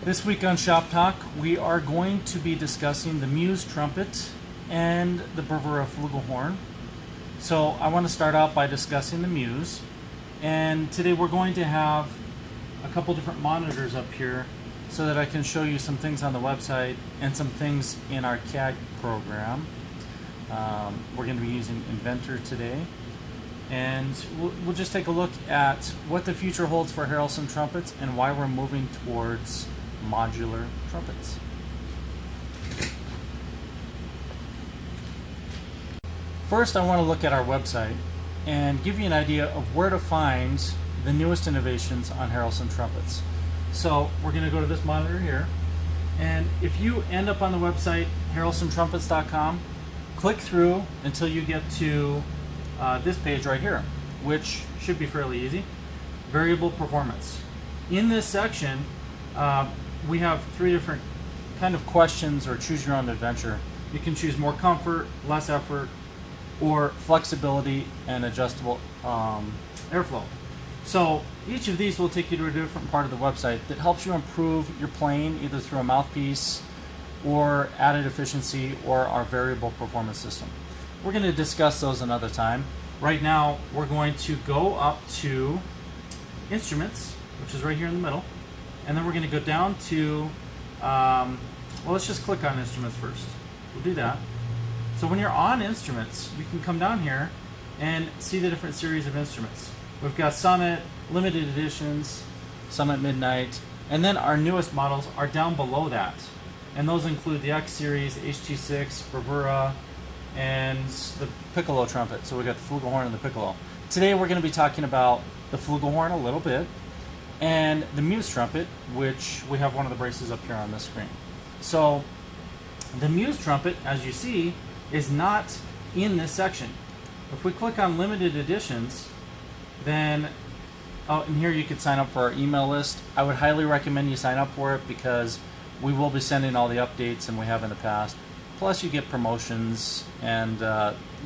This week on Shop Talk, we are going to be discussing the Muse Trumpet and the Bravura Flugelhorn. So I want to start off by discussing the Muse. And today we're going to have a couple different monitors up here so that I can show you some things on the website and some things in our CAD program. We're going to be using Inventor today. And we'll just take a look at what the future holds for Harrelson trumpets and why we're moving towards modular trumpets. First, I want to look at our website and give you an idea of where to find the newest innovations on Harrelson trumpets. So we're going to go to this monitor here, and if you end up on the website harrelsontrumpets.com, click through until you get to this page right here, which should be fairly easy. Variable performance. In this section, we have three different kind of questions or choose your own adventure. You can choose more comfort, less effort, or flexibility and adjustable airflow. So each of these will take you to a different part of the website that helps you improve your playing either through a mouthpiece or added efficiency or our variable performance system. We're going to discuss those another time. Right now, we're going to go up to Instruments, which is right here in the middle, and then we're going to go down to, well, let's just click on Instruments first. We'll do that. So when you're on Instruments, you can come down here and see the different series of instruments. We've got Summit, Limited Editions, Summit Midnight, and then our newest models are down below that. And those include the X Series, HT6, Bravura, and the Piccolo trumpet. So we got the Flugelhorn and the Piccolo. Today we're going to be talking about the Flugelhorn a little bit, and the Muse trumpet, which we have one of the braces up here on this screen. So the Muse trumpet, as you see, is not in this section. If we click on Limited Editions, then and here you could sign up for our email list. I would highly recommend you sign up for it because we will be sending all the updates, and we have in the past. Plus you get promotions, and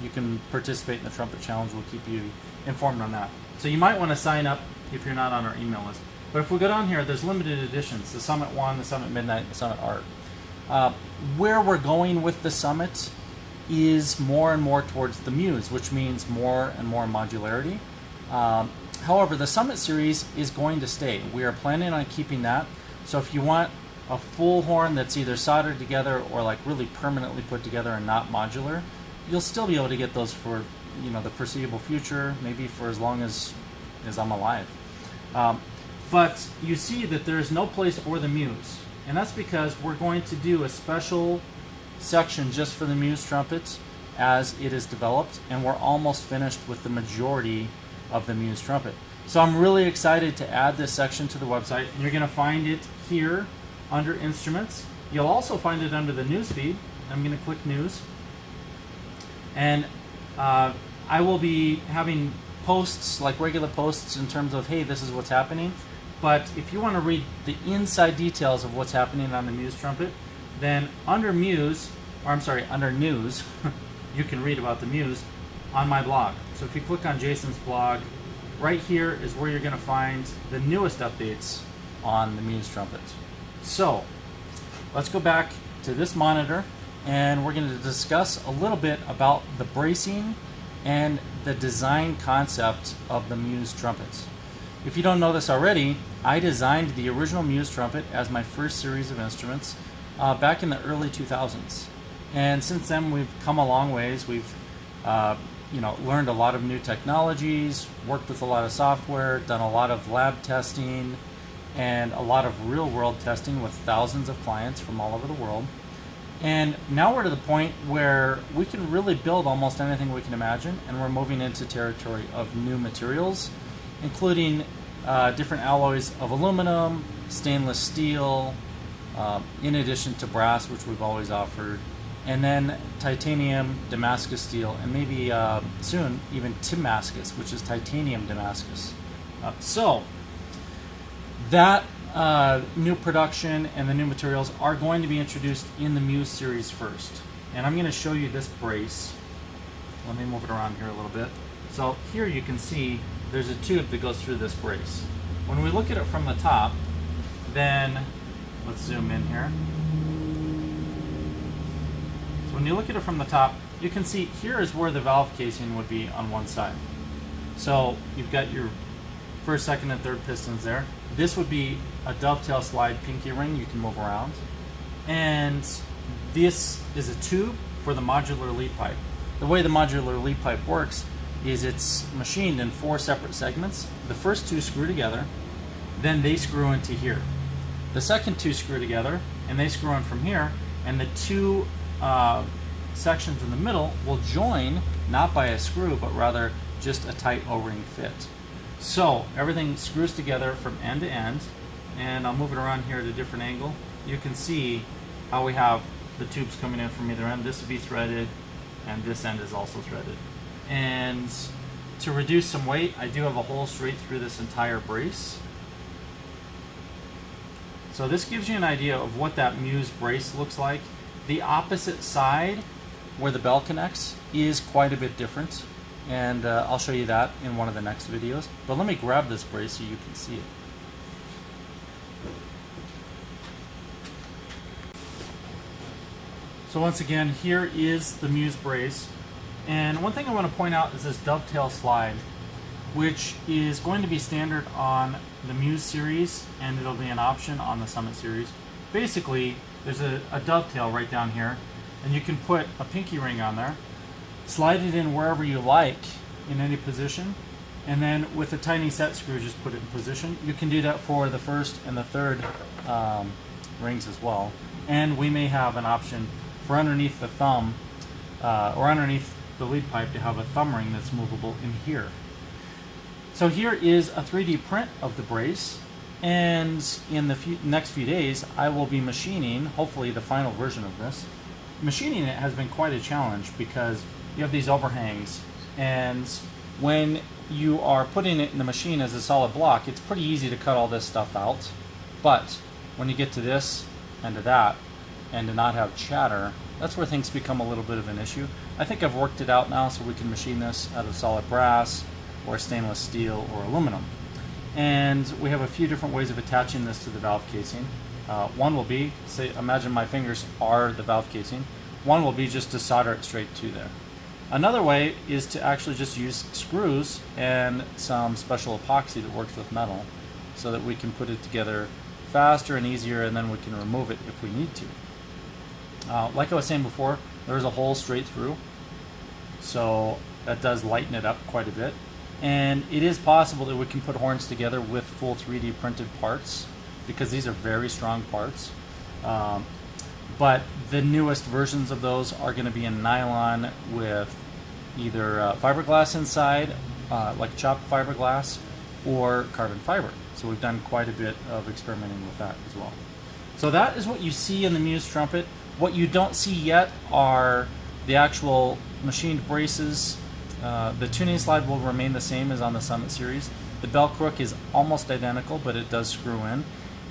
you can participate in the Trumpet Challenge. We'll keep you informed on that. So you might want to sign up if you're not on our email list. But if we go down here, there's limited editions, the Summit 1, the Summit Midnight, and the Summit Art. Where we're going with the Summit is more and more towards the Muse, which means more and more modularity. However, the Summit series is going to stay. We are planning on keeping that. So if you want a full horn that's either soldered together or like really permanently put together and not modular, you'll still be able to get those for the foreseeable future, maybe for as long as I'm alive. But you see that there's no place for the Muse, and that's because we're going to do a special section just for the Muse trumpet as it is developed, and we're almost finished with the majority of the Muse trumpet. So I'm really excited to add this section to the website, and you're going to find it here under Instruments. You'll also find it under the News feed. I'm going to click News, and I will be having posts, like regular posts, in terms of, hey, this is what's happening. But if you want to read the inside details of what's happening on the Muse trumpet, then under News, you can read about the Muse on my blog. So if you click on Jason's blog, right here is where you're going to find the newest updates on the Muse trumpet. So let's go back to this monitor, and we're going to discuss a little bit about the bracing and the design concept of the Muse trumpets. If you don't know this already, I designed the original Muse trumpet as my first series of instruments back in the early 2000s. And since then, we've come a long ways. We've learned a lot of new technologies, worked with a lot of software, done a lot of lab testing, and a lot of real-world testing with thousands of clients from all over the world. And now we're to the point where we can really build almost anything we can imagine, and we're moving into territory of new materials, including different alloys of aluminum, stainless steel, in addition to brass, which we've always offered, and then titanium, Damascus steel, and maybe soon even Timascus, which is titanium Damascus. So that new production and the new materials are going to be introduced in the Muse series first. And I'm going to show you this brace. Let me move it around here a little bit. So here you can see there's a tube that goes through this brace. When we look at it from the top, then Let's zoom in here. So when you look at it from the top, you can see here is where the valve casing would be on one side. So you've got your first, second, and third pistons there. This would be a dovetail slide pinky ring you can move around. And this is a tube for the modular lead pipe. The way the modular lead pipe works is it's machined in 4 separate segments. The first 2 screw together, then they screw into here. The second 2 screw together, and they screw in from here, and the 2 sections in the middle will join, not by a screw, but rather just a tight O-ring fit. So everything screws together from end to end, and I'll move it around here at a different angle. You can see how we have the tubes coming in from either end. This would be threaded, and this end is also threaded. And to reduce some weight, I do have a hole straight through this entire brace. So this gives you an idea of what that Muse brace looks like. The opposite side, where the bell connects, is quite a bit different. And I'll show you that in one of the next videos. But let me grab this brace so you can see it. So once again, here is the Muse brace. And one thing I want to point out is this dovetail slide, which is going to be standard on the Muse series, and it'll be an option on the Summit series. Basically, there's a dovetail right down here, and you can put a pinky ring on there, slide it in wherever you like in any position, and then with a tiny set screw, just put it in position. You can do that for the first and the third rings as well. And we may have an option for underneath the thumb, or underneath the lead pipe, to have a thumb ring that's movable in here. So here is a 3D print of the brace, and in the next few days I will be machining, hopefully, the final version of this. Machining it has been quite a challenge because you have these overhangs, and when you are putting it in the machine as a solid block, it's pretty easy to cut all this stuff out. But when you get to this and to that, and to not have chatter, that's where things become a little bit of an issue. I think I've worked it out now, so we can machine this out of solid brass or stainless steel or aluminum. And we have a few different ways of attaching this to the valve casing. One will be, say, imagine my fingers are the valve casing. One will be just to solder it straight to there. Another way is to actually just use screws and some special epoxy that works with metal, so that we can put it together faster and easier, and then we can remove it if we need to. Like I was saying before, there's a hole straight through, so that does lighten it up quite a bit. And it is possible that we can put horns together with full 3D printed parts, because these are very strong parts. But the newest versions of those are going to be in nylon with either fiberglass inside, like chopped fiberglass, or carbon fiber. So we've done quite a bit of experimenting with that as well. So that is what you see in the Muse trumpet. What you don't see yet are the actual machined braces. The tuning slide will remain the same as on the Summit series. The bell crook is almost identical, but it does screw in.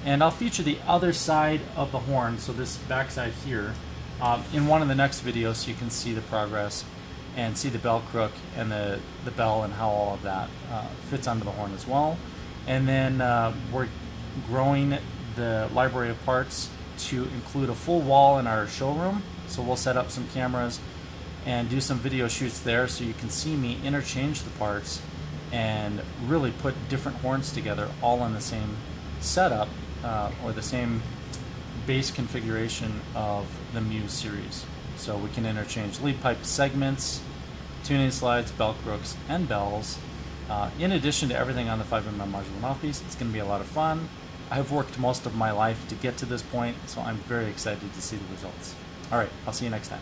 And I'll feature the other side of the horn, so this back side here, in one of the next videos, so you can see the progress and see the bell crook and the bell and how all of that fits onto the horn as well. And then we're growing the library of parts to include a full wall in our showroom. So we'll set up some cameras and do some video shoots there, so you can see me interchange the parts and really put different horns together all in the same setup, or the same base configuration of the Muse series. So we can interchange lead pipe segments, tuning slides, bell crooks, and bells, in addition to everything on the 5mm modular mouthpiece. It's going to be a lot of fun. I've worked most of my life to get to this point, so I'm very excited to see the results. All right, I'll see you next time.